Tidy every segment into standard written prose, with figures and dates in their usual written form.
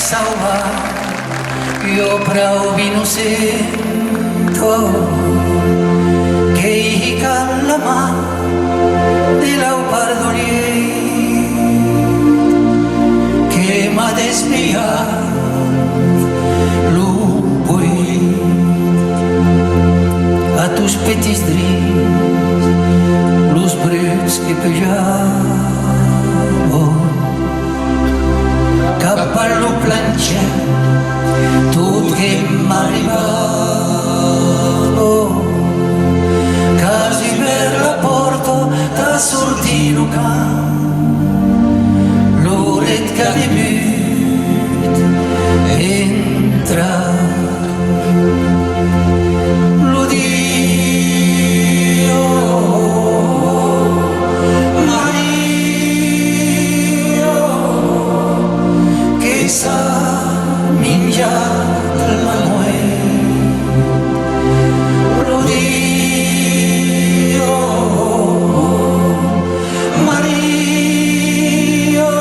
salvar, io prou vino sento che i callama de leopardolier che m'ha desviat l'ubuit a tus petits drits, los bruts que pejavo cap a lo planxat tot que m'arribava quasi per la porta da sortir lo camp l'oret que ha debut entrar lo dio Maria que s'ha menjat la nuet lo dio Maria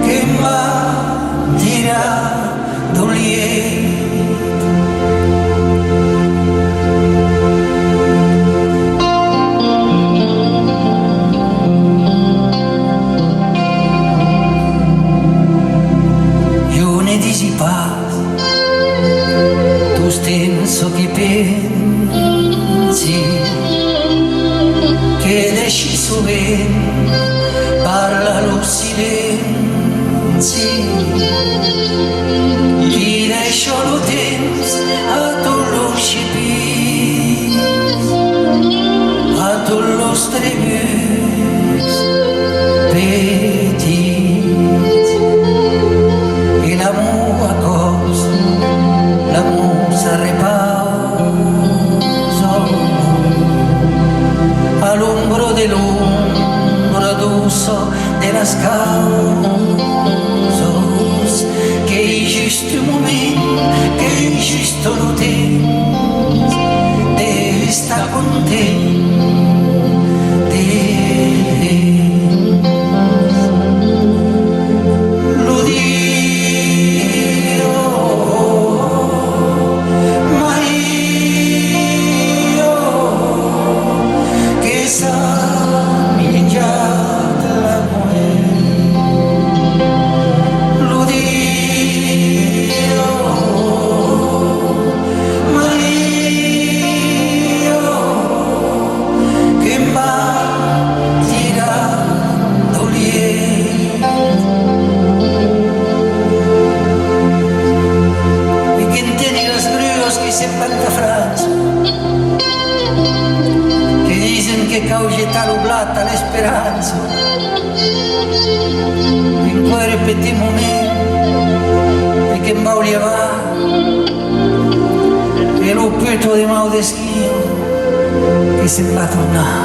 que m'ha tirat d'olier. Tu stesso che pensi che esci sovente parla lo silenzi chi lascia lo temps a tu lo scipis a tu lo strebus petit e l'amor a cos l'amor se repausa all'ombro dell'ombra d'uso de las causas que hi just un moment que hi just lo temps d'estar content lo dio Maria que s'ha menjat la nuet lo dio Maria que em va tirar d'olier e que entiende los gruos que sepan de Francia que dicen que caugeta lo blat a l'esperanza in quel petit moment e che em va llevar e lo puto de mau d'esquio que se'n va tornar